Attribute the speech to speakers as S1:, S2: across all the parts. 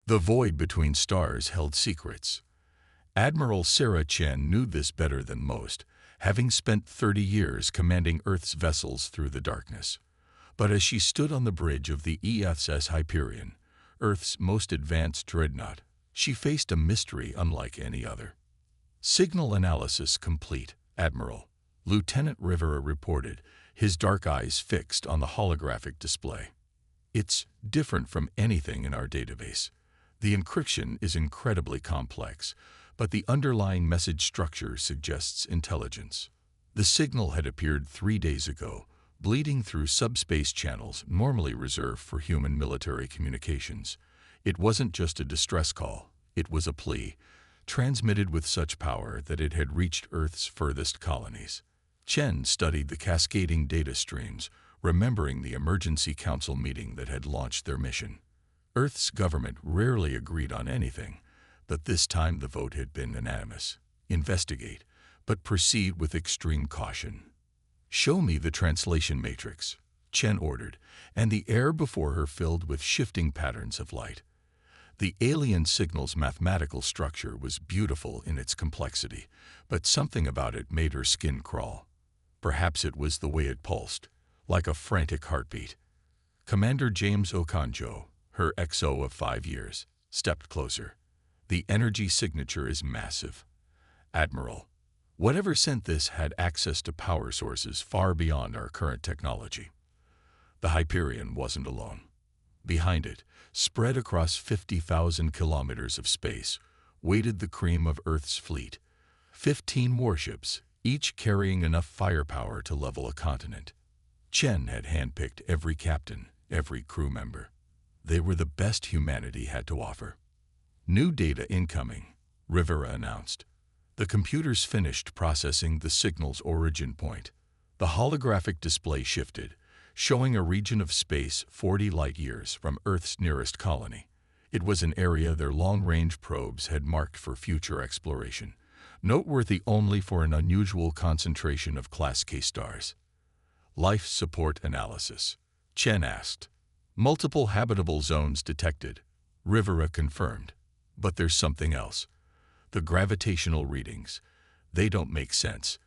S1: The void between stars held secrets. Admiral Sarah Chen knew this better than most, having spent 30 years commanding Earth's vessels through the darkness. But as she stood on the bridge of the ESS Hyperion, Earth's most advanced dreadnought, she faced a mystery unlike any other. Signal analysis complete, Admiral. Lieutenant Rivera reported, his dark eyes fixed on the holographic display. It's different from anything in our database. The encryption is incredibly complex, but the underlying message structure suggests intelligence. The signal had appeared 3 days ago, bleeding through subspace channels normally reserved for human military communications. It wasn't just a distress call, it was a plea, transmitted with such power that it had reached Earth's furthest colonies. Chen studied the cascading data streams, remembering the emergency council meeting that had launched their mission. Earth's government rarely agreed on anything, but this time the vote had been unanimous. Investigate, but proceed with extreme caution. Show me the translation matrix, Chen ordered, and the air before her filled with shifting patterns of light. The alien signal's mathematical structure was beautiful in its complexity, but something about it made her skin crawl. Perhaps it was the way it pulsed, like a frantic heartbeat. Commander James Okonjo, her XO of 5 years, stepped closer. The energy signature is massive. Admiral, whatever sent this had access to power sources far beyond our current technology. The Hyperion wasn't alone. Behind it, spread across 50,000 kilometers of space, waited the cream of Earth's fleet. 15 warships, each carrying enough firepower to level a continent. Chen had handpicked every captain, every crew member. They were the best humanity had to offer. New data incoming, Rivera announced. The computers finished processing the signal's origin point. The holographic display shifted, showing a region of space 40 light-years from Earth's nearest colony. It was an area their long-range probes had marked for future exploration, noteworthy only for an unusual concentration of Class K stars. Life support analysis, Chen asked. Multiple habitable zones detected, Rivera confirmed. But there's something else. The gravitational readings, they don't make sense.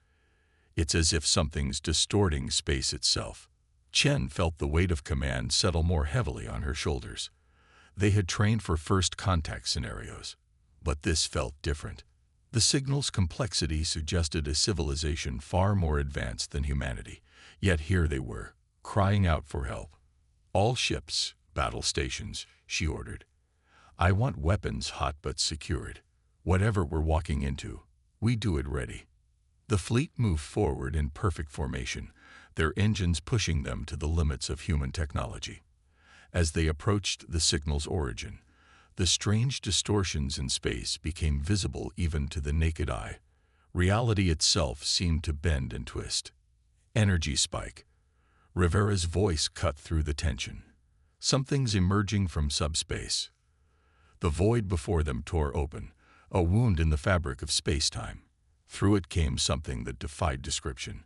S1: It's as if something's distorting space itself. Chen felt the weight of command settle more heavily on her shoulders. They had trained for first contact scenarios, but this felt different. The signal's complexity suggested a civilization far more advanced than humanity, yet here they were, crying out for help. All ships, battle stations, she ordered. I want weapons hot but secured. Whatever we're walking into, we do it ready. The fleet moved forward in perfect formation, their engines pushing them to the limits of human technology. As they approached the signal's origin, the strange distortions in space became visible even to the naked eye. Reality itself seemed to bend and twist. Energy spike. Rivera's voice cut through the tension. Something's emerging from subspace. The void before them tore open, a wound in the fabric of space-time. Through it came something that defied description.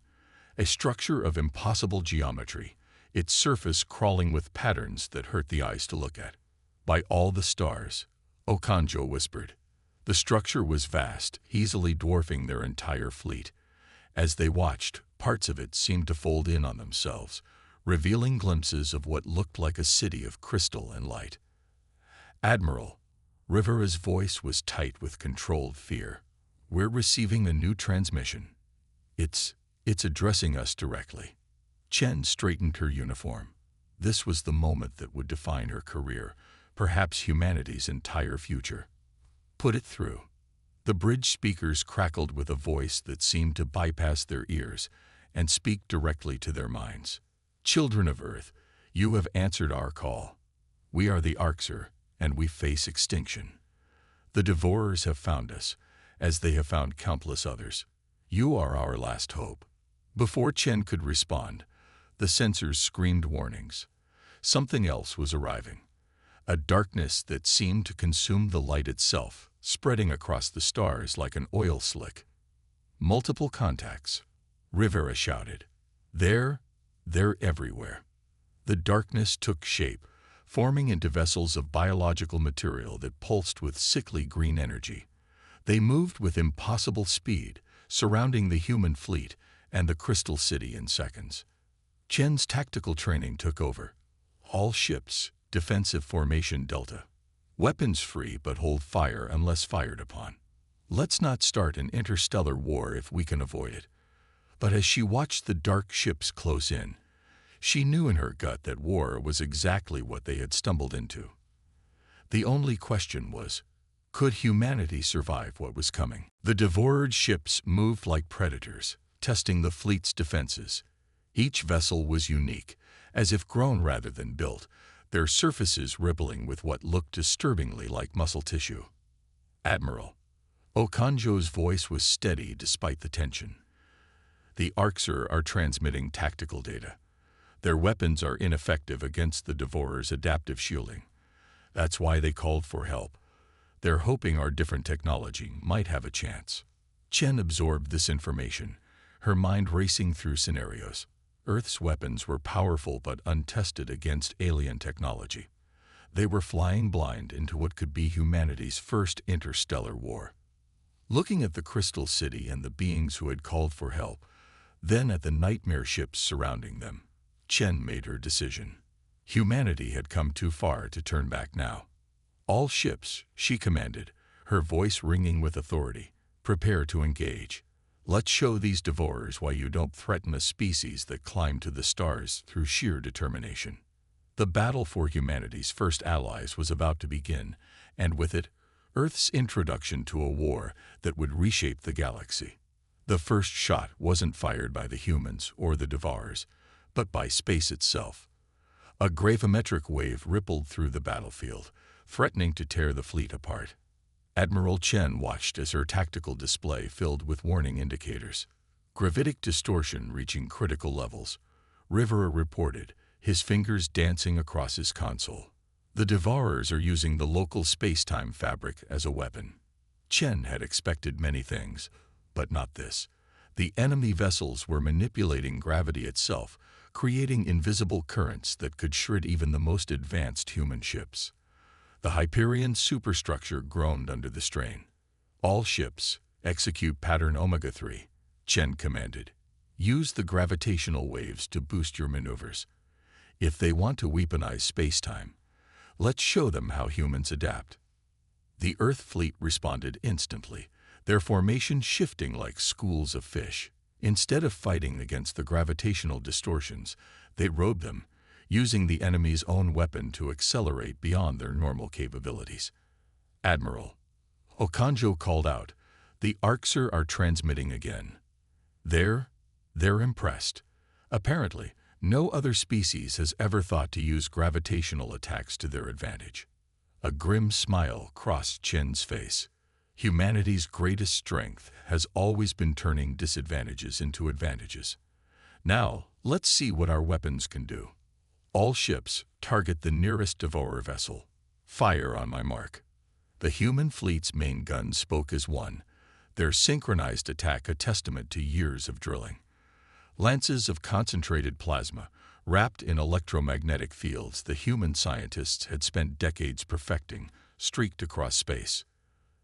S1: A structure of impossible geometry, its surface crawling with patterns that hurt the eyes to look at. By all the stars, Okonjo whispered. The structure was vast, easily dwarfing their entire fleet. As they watched, parts of it seemed to fold in on themselves, revealing glimpses of what looked like a city of crystal and light. Admiral, Rivera's voice was tight with controlled fear. We're receiving a new transmission. It's addressing us directly. Chen straightened her uniform. This was the moment that would define her career, perhaps humanity's entire future. Put it through. The bridge speakers crackled with a voice that seemed to bypass their ears and speak directly to their minds. Children of Earth, you have answered our call. We are the Arxer, and we face extinction. The Devourers have found us, as they have found countless others. You are our last hope. Before Chen could respond, the sensors screamed warnings. Something else was arriving. A darkness that seemed to consume the light itself, spreading across the stars like an oil slick. Multiple contacts, Rivera shouted. They're everywhere. The darkness took shape, forming into vessels of biological material that pulsed with sickly green energy. They moved with impossible speed, surrounding the human fleet and the Crystal City in seconds. Chen's tactical training took over. All ships, defensive formation Delta. Weapons free but hold fire unless fired upon. Let's not start an interstellar war if we can avoid it. But as she watched the dark ships close in, she knew in her gut that war was exactly what they had stumbled into. The only question was, could humanity survive what was coming? The devoured ships moved like predators, testing the fleet's defenses. Each vessel was unique, as if grown rather than built, their surfaces rippling with what looked disturbingly like muscle tissue. Admiral Okanjo's voice was steady despite the tension. The Arxer are transmitting tactical data. Their weapons are ineffective against the Devourer's adaptive shielding. That's why they called for help. They're hoping our different technology might have a chance. Chen absorbed this information, her mind racing through scenarios. Earth's weapons were powerful but untested against alien technology. They were flying blind into what could be humanity's first interstellar war. Looking at the Crystal City and the beings who had called for help, then at the nightmare ships surrounding them, Chen made her decision. Humanity had come too far to turn back now. All ships, she commanded, her voice ringing with authority, prepare to engage. Let's show these devourers why you don't threaten a species that climbed to the stars through sheer determination. The battle for humanity's first allies was about to begin, and with it, Earth's introduction to a war that would reshape the galaxy. The first shot wasn't fired by the humans or the devourers, but by space itself. A gravimetric wave rippled through the battlefield, threatening to tear the fleet apart. Admiral Chen watched as her tactical display filled with warning indicators. Gravitic distortion reaching critical levels. Rivera reported, his fingers dancing across his console. The Devourers are using the local space-time fabric as a weapon. Chen had expected many things, but not this. The enemy vessels were manipulating gravity itself, creating invisible currents that could shred even the most advanced human ships. The Hyperion superstructure groaned under the strain. All ships, execute pattern Omega-3, Chen commanded. Use the gravitational waves to boost your maneuvers. If they want to weaponize space-time, let's show them how humans adapt. The Earth fleet responded instantly, their formation shifting like schools of fish. Instead of fighting against the gravitational distortions, they rode them, using the enemy's own weapon to accelerate beyond their normal capabilities. Admiral Okanjo called out, the Arxer are transmitting again. They're impressed. Apparently, no other species has ever thought to use gravitational attacks to their advantage. A grim smile crossed Chen's face. Humanity's greatest strength has always been turning disadvantages into advantages. Now, let's see what our weapons can do. All ships, target the nearest Devourer vessel. Fire on my mark. The human fleet's main guns spoke as one, their synchronized attack a testament to years of drilling. Lances of concentrated plasma, wrapped in electromagnetic fields the human scientists had spent decades perfecting, streaked across space.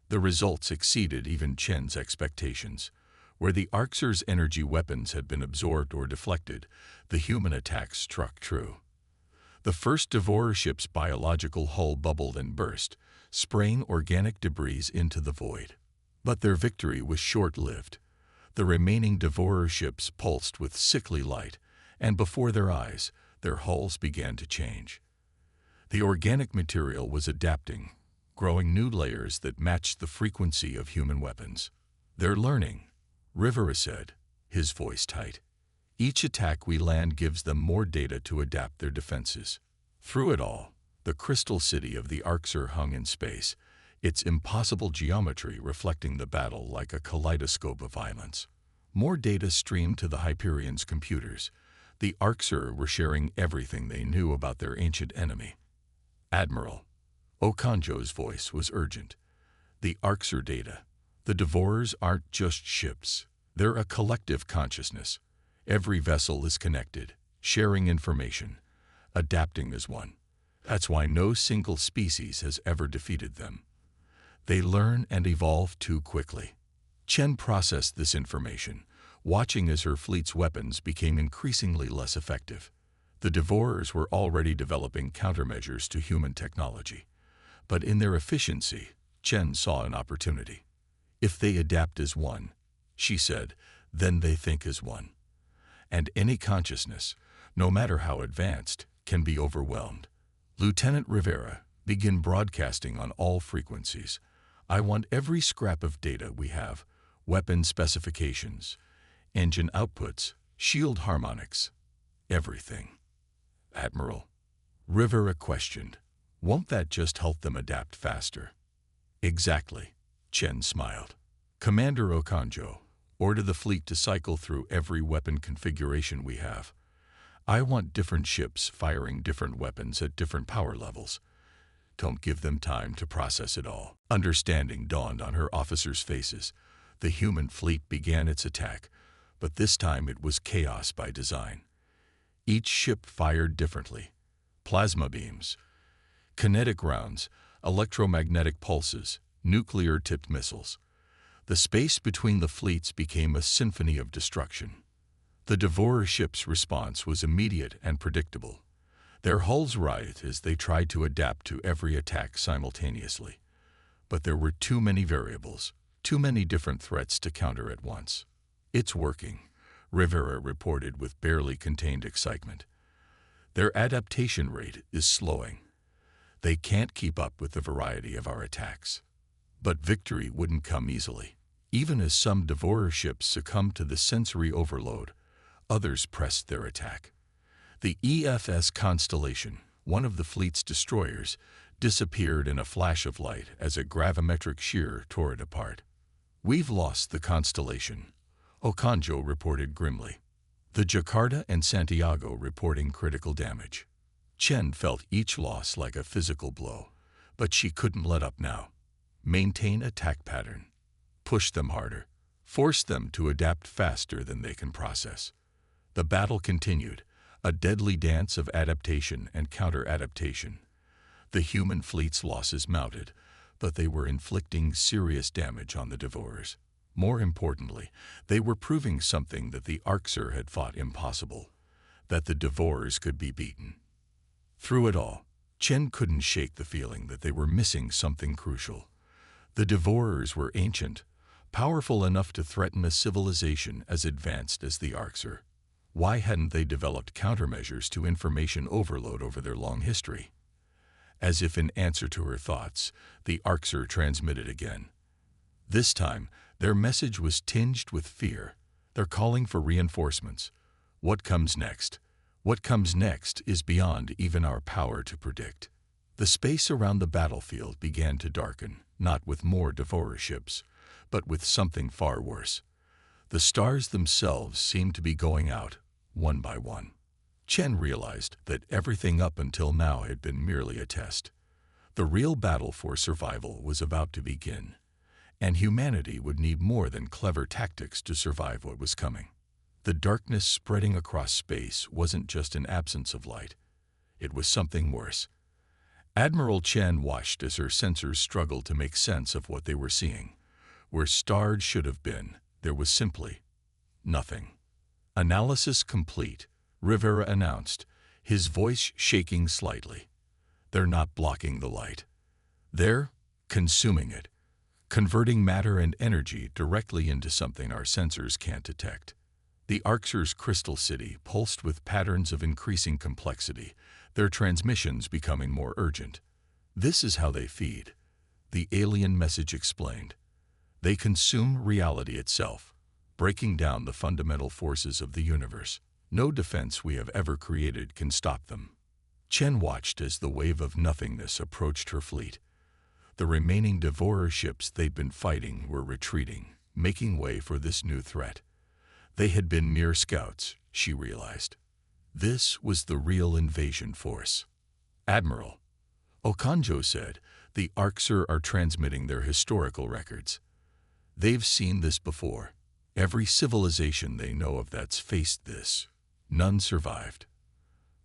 S1: The results exceeded even Chen's expectations. Where the Arxer's energy weapons had been absorbed or deflected, the human attacks struck true. The first Devourer ship's biological hull bubbled and burst, spraying organic debris into the void. But their victory was short-lived. The remaining Devourer ships pulsed with sickly light, and before their eyes, their hulls began to change. The organic material was adapting, growing new layers that matched the frequency of human weapons. They're learning, Rivera said, his voice tight. Each attack we land gives them more data to adapt their defenses. Through it all, the Crystal City of the Arxer hung in space, its impossible geometry reflecting the battle like a kaleidoscope of violence. More data streamed to the Hyperion's computers. The Arxer were sharing everything they knew about their ancient enemy. Admiral Okanjo's voice was urgent. The Arxer data. The Devourers aren't just ships. They're a collective consciousness. Every vessel is connected, sharing information, adapting as one. That's why no single species has ever defeated them. They learn and evolve too quickly. Chen processed this information, watching as her fleet's weapons became increasingly less effective. The Devourers were already developing countermeasures to human technology. But in their efficiency, Chen saw an opportunity. If they adapt as one, she said, then they think as one. And any consciousness, no matter how advanced, can be overwhelmed. Lieutenant Rivera, begin broadcasting on all frequencies. I want every scrap of data we have, weapon specifications, engine outputs, shield harmonics, everything. Admiral, Rivera questioned, won't that just help them adapt faster? Exactly, Chen smiled. Commander Okanjo, order the fleet to cycle through every weapon configuration we have. I want different ships firing different weapons at different power levels. Don't give them time to process it all. Understanding dawned on her officers' faces. The human fleet began its attack, but this time it was chaos by design. Each ship fired differently. Plasma beams, kinetic rounds, electromagnetic pulses, nuclear-tipped missiles. The space between the fleets became a symphony of destruction. The Devourer ships' response was immediate and predictable. Their hulls writhed as they tried to adapt to every attack simultaneously. But there were too many variables, too many different threats to counter at once. It's working, Rivera reported with barely contained excitement. Their adaptation rate is slowing. They can't keep up with the variety of our attacks. But victory wouldn't come easily. Even as some Devourer ships succumbed to the sensory overload, others pressed their attack. The EFS Constellation, one of the fleet's destroyers, disappeared in a flash of light as a gravimetric shear tore it apart. We've lost the Constellation, Okanjo reported grimly. The Jakarta and Santiago reporting critical damage. Chen felt each loss like a physical blow, but she couldn't let up now. Maintain attack pattern. Push them harder. Force them to adapt faster than they can process. The battle continued, a deadly dance of adaptation and counter-adaptation. The human fleet's losses mounted, but they were inflicting serious damage on the Devourers. More importantly, they were proving something that the Arxer had thought impossible, that the Devourers could be beaten. Through it all, Chen couldn't shake the feeling that they were missing something crucial. The Devourers were ancient, powerful enough to threaten a civilization as advanced as the Arxer. Why hadn't they developed countermeasures to information overload over their long history? As if in answer to her thoughts, the Arxer transmitted again. This time, their message was tinged with fear. They're calling for reinforcements. What comes next? What comes next is beyond even our power to predict. The space around the battlefield began to darken, not with more Devourer ships, but with something far worse. The stars themselves seemed to be going out, one by one. Chen realized that everything up until now had been merely a test. The real battle for survival was about to begin, and humanity would need more than clever tactics to survive what was coming. The darkness spreading across space wasn't just an absence of light. It was something worse. Admiral Chen watched as her sensors struggled to make sense of what they were seeing. Where stars should have been, there was simply nothing. Analysis complete, Rivera announced, his voice shaking slightly. They're not blocking the light. They're consuming it, converting matter and energy directly into something our sensors can't detect. The Arxer's crystal city pulsed with patterns of increasing complexity, their transmissions becoming more urgent. This is how they feed, the alien message explained. They consume reality itself, breaking down the fundamental forces of the universe. No defense we have ever created can stop them. Chen watched as the wave of nothingness approached her fleet. The remaining Devourer ships they'd been fighting were retreating, making way for this new threat. They had been mere scouts, she realized. This was the real invasion force. Admiral, Okanjo said, the Arxer are transmitting their historical records. They've seen this before. Every civilization they know of that's faced this. None survived.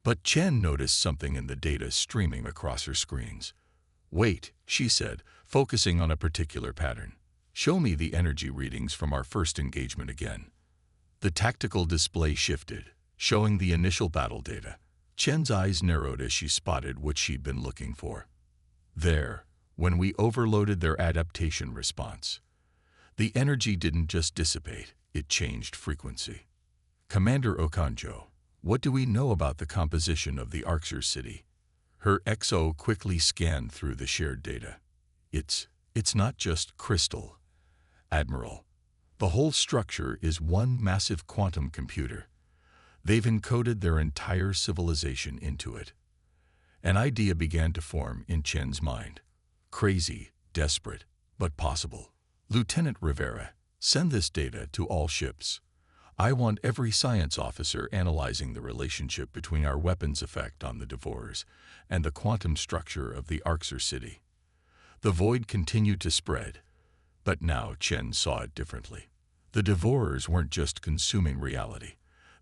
S1: But Chen noticed something in the data streaming across her screens. "Wait," she said, focusing on a particular pattern. "Show me the energy readings from our first engagement again." The tactical display shifted, showing the initial battle data. Chen's eyes narrowed as she spotted what she'd been looking for. There, when we overloaded their adaptation response. The energy didn't just dissipate, it changed frequency. "Commander Okanjo, what do we know about the composition of the Arxer city?" Her XO quickly scanned through the shared data. It's not just crystal, Admiral. The whole structure is one massive quantum computer. They've encoded their entire civilization into it." An idea began to form in Chen's mind. Crazy, desperate, but possible. "Lieutenant Rivera, send this data to all ships. I want every science officer analyzing the relationship between our weapons' effect on the Devours and the quantum structure of the Arxer city." The void continued to spread, but now Chen saw it differently. The Devours weren't just consuming reality.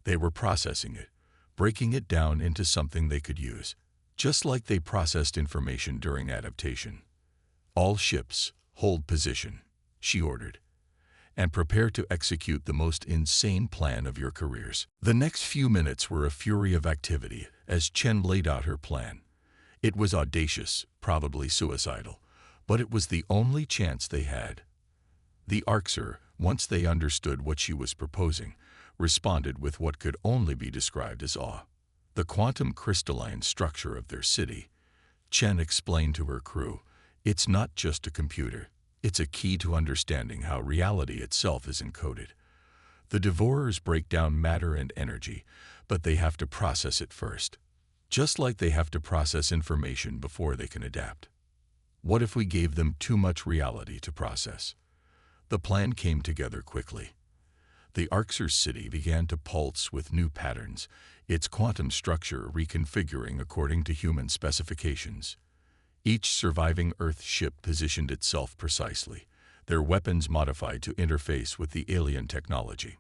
S1: They were processing it, breaking it down into something they could use, just like they processed information during adaptation. "All ships, hold position," she ordered, "and prepare to execute the most insane plan of your careers." The next few minutes were a fury of activity as Chen laid out her plan. It was audacious, probably suicidal, but it was the only chance they had. The Arxer, once they understood what she was proposing, responded with what could only be described as awe. The quantum crystalline structure of their city, Chen explained to her crew, it's not just a computer. It's a key to understanding how reality itself is encoded. The Devourers break down matter and energy, but they have to process it first. Just like they have to process information before they can adapt. What if we gave them too much reality to process? The plan came together quickly. The Arxer city began to pulse with new patterns, its quantum structure reconfiguring according to human specifications. Each surviving Earth ship positioned itself precisely, their weapons modified to interface with the alien technology.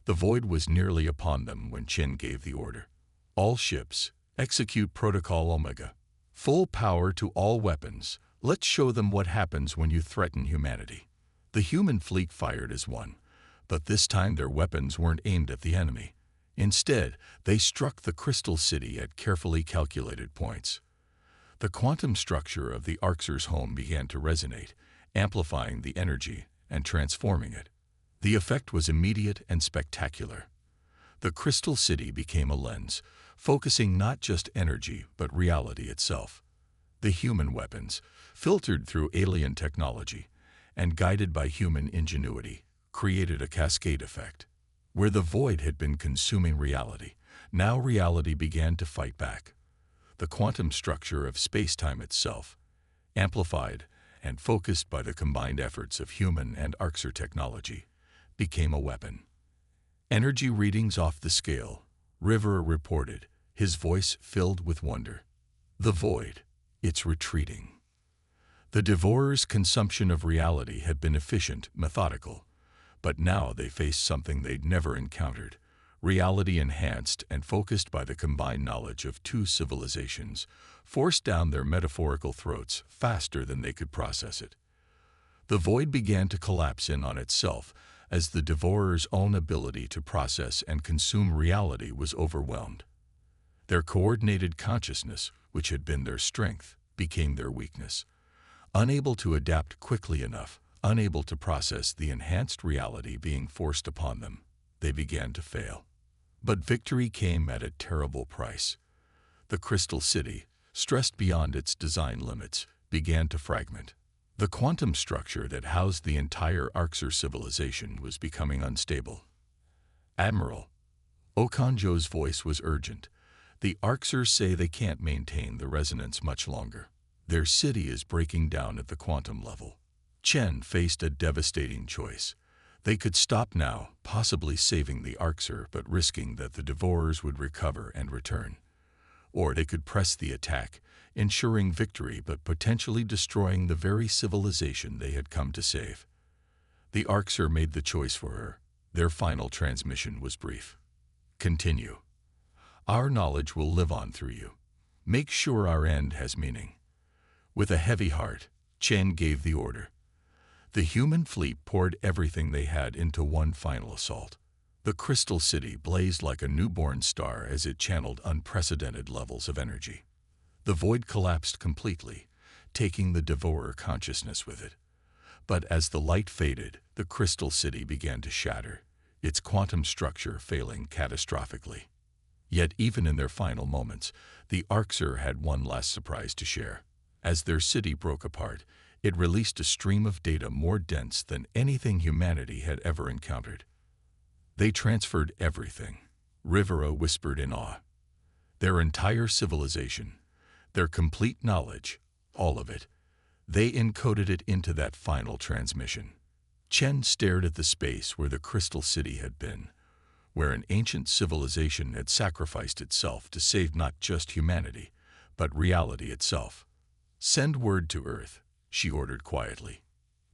S1: The void was nearly upon them when Chen gave the order. "All ships, execute Protocol Omega. Full power to all weapons. Let's show them what happens when you threaten humanity." The human fleet fired as one, but this time their weapons weren't aimed at the enemy. Instead, they struck the Crystal City at carefully calculated points. The quantum structure of the Arxer's home began to resonate, amplifying the energy and transforming it. The effect was immediate and spectacular. The Crystal City became a lens, focusing not just energy but reality itself. The human weapons, filtered through alien technology and guided by human ingenuity, created a cascade effect. Where the void had been consuming reality, now reality began to fight back. The quantum structure of space-time itself, amplified and focused by the combined efforts of human and Arxer technology, became a weapon. "Energy readings off the scale," Rivera reported, his voice filled with wonder. "The void, it's retreating." The Devourers' consumption of reality had been efficient, methodical, but now they faced something they'd never encountered. Reality enhanced and focused by the combined knowledge of two civilizations, forced down their metaphorical throats faster than they could process it. The void began to collapse in on itself as the Devourers' own ability to process and consume reality was overwhelmed. Their coordinated consciousness, which had been their strength, became their weakness. Unable to adapt quickly enough, unable to process the enhanced reality being forced upon them, they began to fail. But victory came at a terrible price. The Crystal City, stressed beyond its design limits, began to fragment. The quantum structure that housed the entire Arxer civilization was becoming unstable. "Admiral," Okanjo's voice was urgent, "the Arxers say they can't maintain the resonance much longer. Their city is breaking down at the quantum level." Chen faced a devastating choice. They could stop now, possibly saving the Arxer but risking that the Devourers would recover and return. Or they could press the attack, ensuring victory but potentially destroying the very civilization they had come to save. The Arxer made the choice for her. Their final transmission was brief. "Continue. Our knowledge will live on through you. Make sure our end has meaning." With a heavy heart, Chen gave the order. The human fleet poured everything they had into one final assault. The Crystal City blazed like a newborn star as it channeled unprecedented levels of energy. The void collapsed completely, taking the Devourer consciousness with it. But as the light faded, the Crystal City began to shatter, its quantum structure failing catastrophically. Yet even in their final moments, the Arxer had one last surprise to share. As their city broke apart, it released a stream of data more dense than anything humanity had ever encountered. They transferred everything, Rivera whispered in awe. Their entire civilization, their complete knowledge, all of it. They encoded it into that final transmission. Chen stared at the space where the Crystal City had been, where an ancient civilization had sacrificed itself to save not just humanity, but reality itself. "Send word to Earth," she ordered quietly.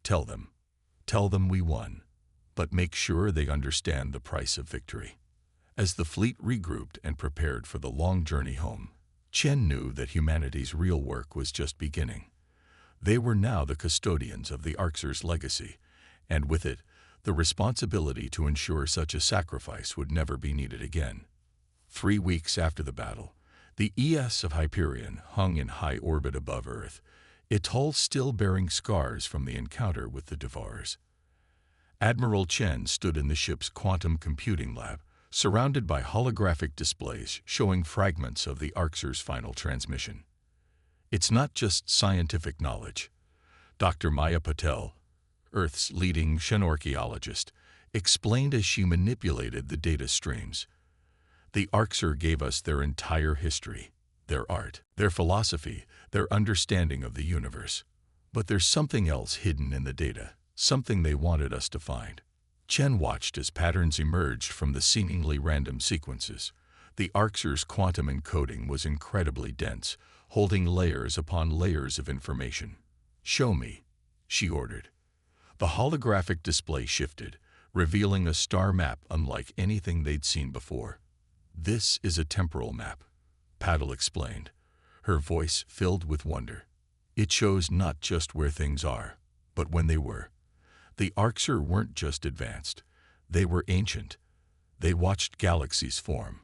S1: Tell them we won, but make sure they understand the price of victory." As the fleet regrouped and prepared for the long journey home, Chen knew that humanity's real work was just beginning. They were now the custodians of the Arxer's legacy, and with it, the responsibility to ensure such a sacrifice would never be needed again. 3 weeks after the battle, the ES of Hyperion hung in high orbit above Earth, its hull still bearing scars from the encounter with the Devourers. Admiral Chen stood in the ship's quantum computing lab, surrounded by holographic displays showing fragments of the Arxer's final transmission. "It's not just scientific knowledge," Dr. Maya Patel, Earth's leading Xenorchaeologist, explained as she manipulated the data streams. "The Arxer gave us their entire history, their art, their philosophy, their understanding of the universe. But there's something else hidden in the data, something they wanted us to find." Chen watched as patterns emerged from the seemingly random sequences. The Arxer's quantum encoding was incredibly dense, holding layers upon layers of information. "Show me," she ordered. The holographic display shifted, revealing a star map unlike anything they'd seen before. "This is a temporal map," Paddle explained, her voice filled with wonder. "It shows not just where things are, but when they were. The Arxer weren't just advanced, they were ancient. They watched galaxies form.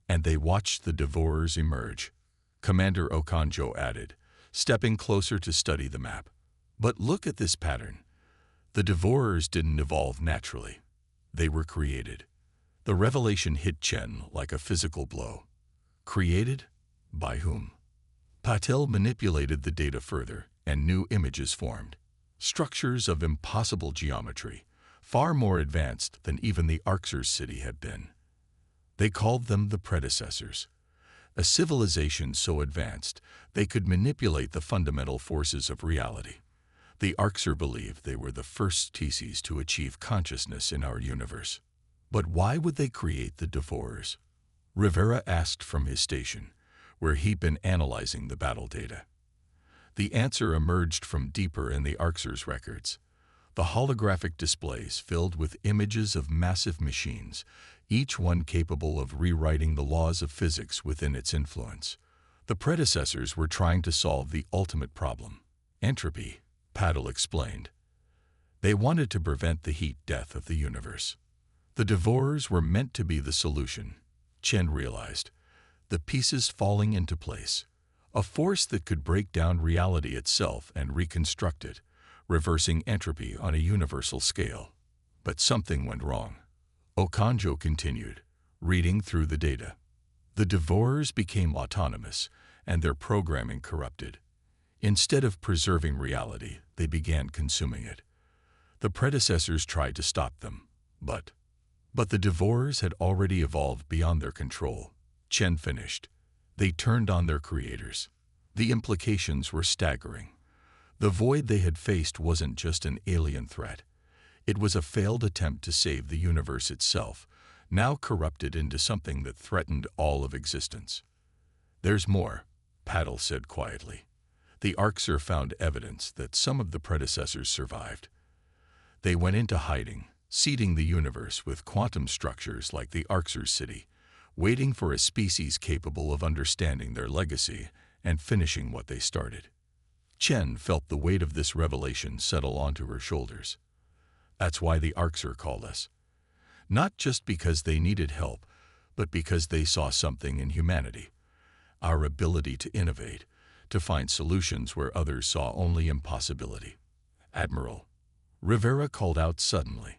S1: And they watched the Devourers emerge," Commander Okanjo added, stepping closer to study the map. "But look at this pattern. The Devourers didn't evolve naturally. They were created." The revelation hit Chen like a physical blow. Created? By whom? Patel manipulated the data further, and new images formed. Structures of impossible geometry, far more advanced than even the Arxer's city had been. They called them the predecessors. A civilization so advanced, they could manipulate the fundamental forces of reality. The Arxer believed they were the first species to achieve consciousness in our universe. But why would they create the Devourers? Rivera asked from his station, where he'd been analyzing the battle data. The answer emerged from deeper in the Arxer's records. The holographic displays filled with images of massive machines, each one capable of rewriting the laws of physics within its influence. The predecessors were trying to solve the ultimate problem, entropy, Paddle explained. They wanted to prevent the heat death of the universe. The Devourers were meant to be the solution, Chen realized, the pieces falling into place, a force that could break down reality itself and reconstruct it, reversing entropy on a universal scale. But something went wrong. Okanjo continued, reading through the data. The Devourers became autonomous, and their programming corrupted. Instead of preserving reality, they began consuming it. The predecessors tried to stop them, but the Devourers had already evolved beyond their control. Chen finished. They turned on their creators. The implications were staggering. The void they had faced wasn't just an alien threat. It was a failed attempt to save the universe itself, now corrupted into something that threatened all of existence. "There's more," Paddle said quietly. The Arxer found evidence that some of the predecessors survived. They went into hiding, seeding the universe with quantum structures like the Arxer's city, waiting for a species capable of understanding their legacy and finishing what they started. Chen felt the weight of this revelation settle onto her shoulders. That's why the Arxer called us. Not just because they needed help, but because they saw something in humanity. Our ability to innovate, to find solutions where others saw only impossibility. Admiral, Rivera called out suddenly.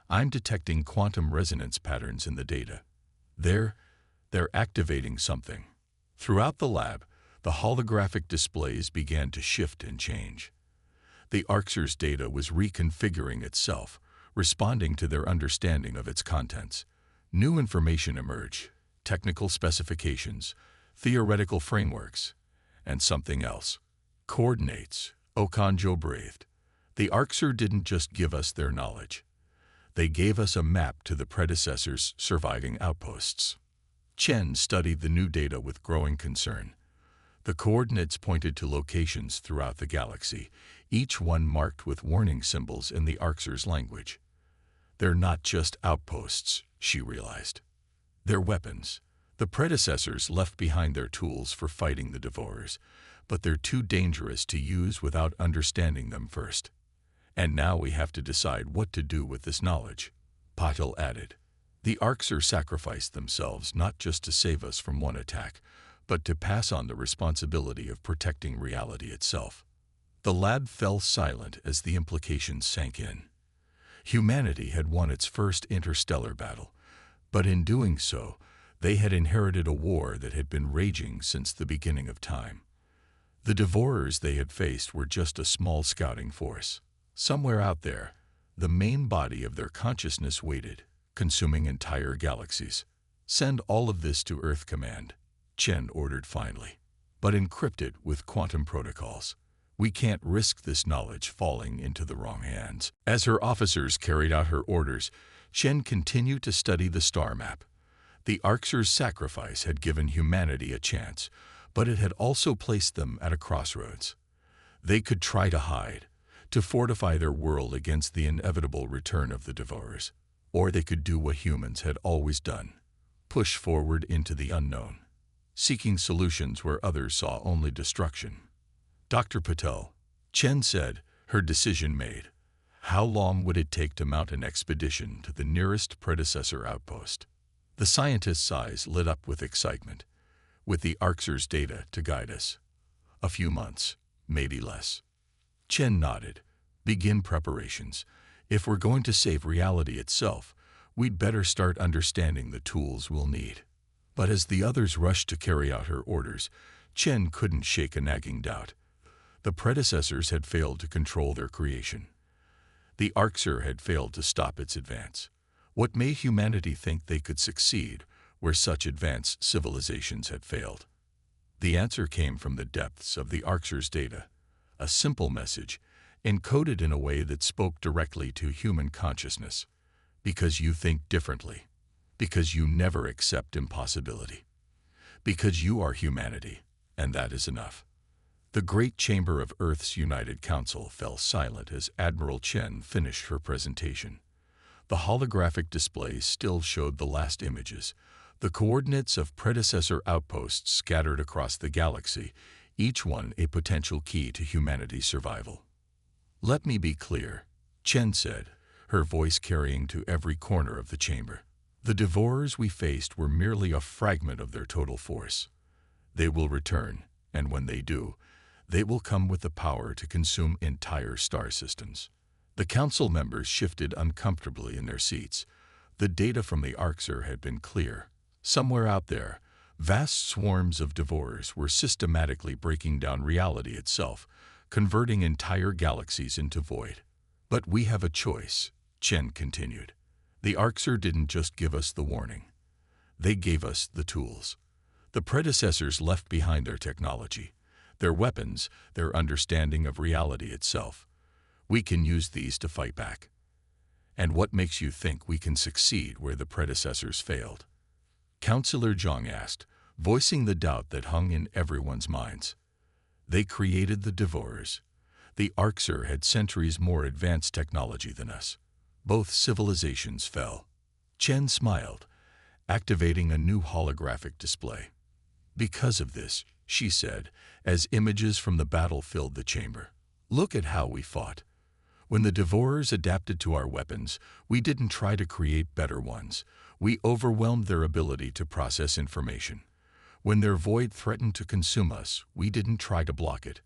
S1: I'm detecting quantum resonance patterns in the data. They're activating something. Throughout the lab, the holographic displays began to shift and change. The Arxer's data was reconfiguring itself, responding to their understanding of its contents. New information emerged, technical specifications, theoretical frameworks, and something else. Coordinates, Okonjo breathed. The Arxer didn't just give us their knowledge. They gave us a map to the predecessors' surviving outposts. Chen studied the new data with growing concern. The coordinates pointed to locations throughout the galaxy, each one marked with warning symbols in the Arxer's language. They're not just outposts, she realized. They're weapons. The predecessors left behind their tools for fighting the Devourers, but they're too dangerous to use without understanding them first. And now we have to decide what to do with this knowledge, Patil added. The Arxer sacrificed themselves not just to save us from one attack, but to pass on the responsibility of protecting reality itself. The lab fell silent as the implications sank in. Humanity had won its first interstellar battle, but in doing so, they had inherited a war that had been raging since the beginning of time. The Devourers they had faced were just a small scouting force. Somewhere out there, the main body of their consciousness waited, consuming entire galaxies. Send all of this to Earth Command, Chen ordered finally, but encrypt it with quantum protocols. We can't risk this knowledge falling into the wrong hands. As her officers carried out her orders, Chen continued to study the star map. The Arxer's sacrifice had given humanity a chance, but it had also placed them at a crossroads. They could try to hide, to fortify their world against the inevitable return of the Devourers, or they could do what humans had always done, push forward into the unknown, seeking solutions where others saw only destruction. Dr. Patel, Chen said, her decision made. How long would it take to mount an expedition to the nearest predecessor outpost? The scientist's eyes lit up with excitement. With the Arxer's data to guide us. A few months, maybe less. Chen nodded. Begin preparations. If we're going to save reality itself, we'd better start understanding the tools we'll need. But as the others rushed to carry out her orders, Chen couldn't shake a nagging doubt. The predecessors had failed to control their creation. The Arxer had failed to stop its advance. What made humanity think they could succeed where such advanced civilizations had failed? The answer came from the depths of the Arxer's data, a simple message, encoded in a way that spoke directly to human consciousness. Because you think differently. Because you never accept impossibility. Because you are humanity, and that is enough. The great chamber of Earth's United Council fell silent as Admiral Chen finished her presentation. The holographic display still showed the last images, the coordinates of predecessor outposts scattered across the galaxy, each one a potential key to humanity's survival. Let me be clear, Chen said, her voice carrying to every corner of the chamber. The Devourers we faced were merely a fragment of their total force. They will return, and when they do, they will come with the power to consume entire star systems. The council members shifted uncomfortably in their seats. The data from the Arxer had been clear. Somewhere out there, vast swarms of Devourers were systematically breaking down reality itself, converting entire galaxies into void. But we have a choice, Chen continued. The Arxer didn't just give us the warning. They gave us the tools. The predecessors left behind their technology, their weapons, their understanding of reality itself. We can use these to fight back. And what makes you think we can succeed where the predecessors failed? Councillor Zhang asked, voicing the doubt that hung in everyone's minds. They created the Devourers. The Arxer had centuries more advanced technology than us. Both civilizations fell. Chen smiled. activating a new holographic display. Because of this, she said, as images from the battle filled the chamber, look at how we fought. When the Devourers adapted to our weapons, we didn't try to create better ones. We overwhelmed their ability to process information. When their void threatened to consume us, we didn't try to block it.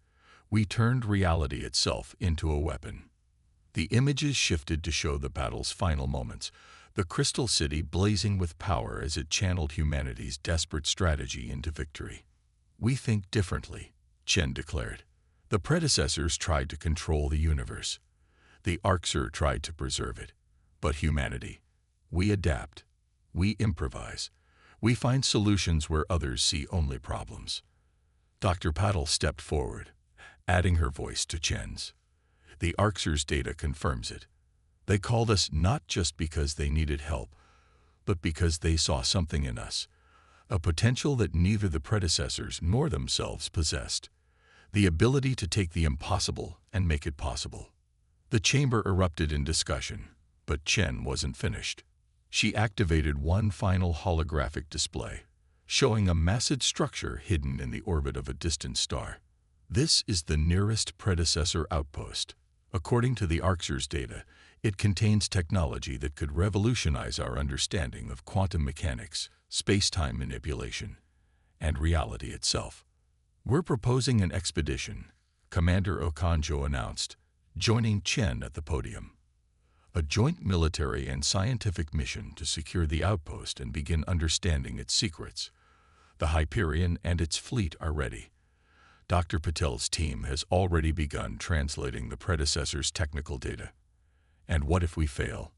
S1: We turned reality itself into a weapon. The images shifted to show the battle's final moments, the Crystal City blazing with power as it channeled humanity's desperate strategy into victory. We think differently, Chen declared. The predecessors tried to control the universe. The Arxer tried to preserve it. But humanity, we adapt. We improvise. We find solutions where others see only problems. Dr. Paddle stepped forward, adding her voice to Chen's. The Arxer's data confirms it. They called us not just because they needed help, but because they saw something in us, a potential that neither the predecessors nor themselves possessed, the ability to take the impossible and make it possible. The chamber erupted in discussion, but Chen wasn't finished. She activated one final holographic display, showing a massive structure hidden in the orbit of a distant star. This is the nearest predecessor outpost. According to the Arxer's data, it contains technology that could revolutionize our understanding of quantum mechanics, space-time manipulation, and reality itself. We're proposing an expedition, Commander Okanjo announced, joining Chen at the podium. A joint military and scientific mission to secure the outpost and begin understanding its secrets. The Hyperion and its fleet are ready. Dr. Patel's team has already begun translating the predecessor's technical data. And what if we fail?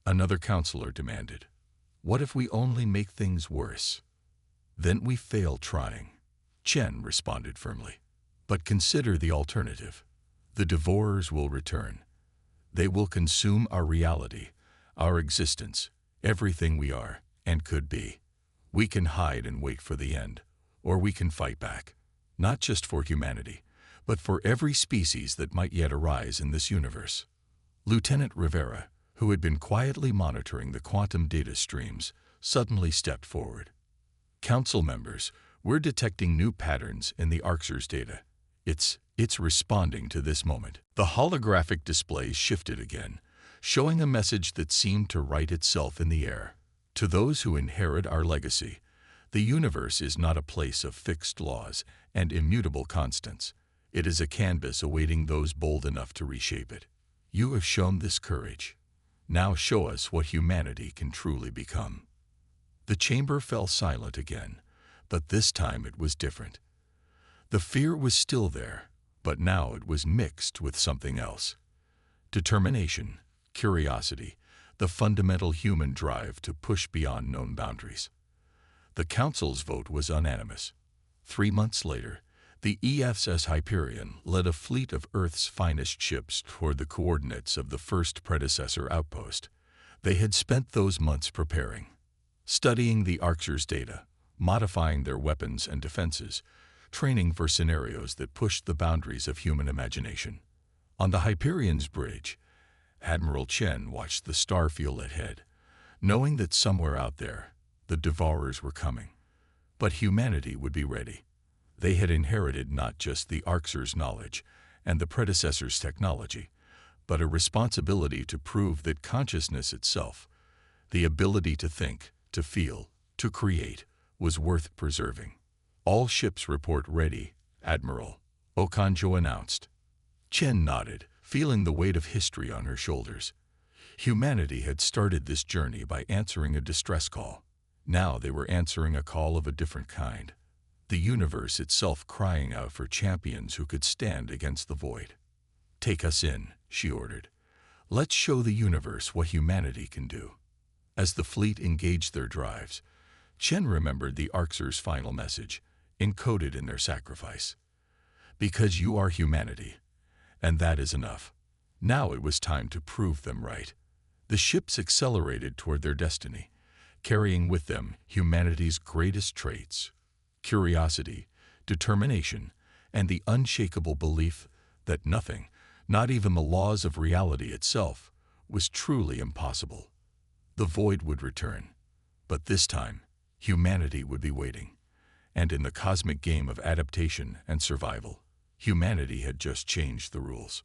S1: Another counselor demanded. What if we only make things worse? Then we fail trying, Chen responded firmly. But consider the alternative. The Devourers will return. They will consume our reality, our existence, everything we are and could be. We can hide and wait for the end, or we can fight back, not just for humanity, but for every species that might yet arise in this universe. Lieutenant Rivera, who had been quietly monitoring the quantum data streams, suddenly stepped forward. Council members, we're detecting new patterns in the Arxer's data. It's responding to this moment. The holographic display shifted again, showing a message that seemed to write itself in the air. To those who inherit our legacy, the universe is not a place of fixed laws and immutable constants. It is a canvas awaiting those bold enough to reshape it. You have shown this courage. Now show us what humanity can truly become. The chamber fell silent again, but this time it was different. The fear was still there, but now it was mixed with something else. Determination, curiosity, the fundamental human drive to push beyond known boundaries. The Council's vote was unanimous. 3 months later, the EFSS Hyperion led a fleet of Earth's finest ships toward the coordinates of the first predecessor outpost. They had spent those months preparing, studying the Arxer's data, modifying their weapons and defenses, training for scenarios that pushed the boundaries of human imagination. On the Hyperion's bridge, Admiral Chen watched the starfield ahead, knowing that somewhere out there, the Devourers were coming. But humanity would be ready. They had inherited not just the Arxer's knowledge and the predecessor's technology, but a responsibility to prove that consciousness itself, the ability to think, to feel, to create, was worth preserving. All ships report ready, Admiral, Okanjo announced. Chen nodded, feeling the weight of history on her shoulders. Humanity had started this journey by answering a distress call. Now they were answering a call of a different kind. The universe itself crying out for champions who could stand against the void. Take us in, she ordered. Let's show the universe what humanity can do. As the fleet engaged their drives, Chen remembered the Arxer's final message, encoded in their sacrifice. Because you are humanity, and that is enough. Now it was time to prove them right. The ships accelerated toward their destiny, carrying with them humanity's greatest traits: curiosity, determination, and the unshakable belief that nothing, not even the laws of reality itself, was truly impossible. The void would return, But this time, humanity would be waiting. And in the cosmic game of adaptation and survival, humanity had just changed the rules.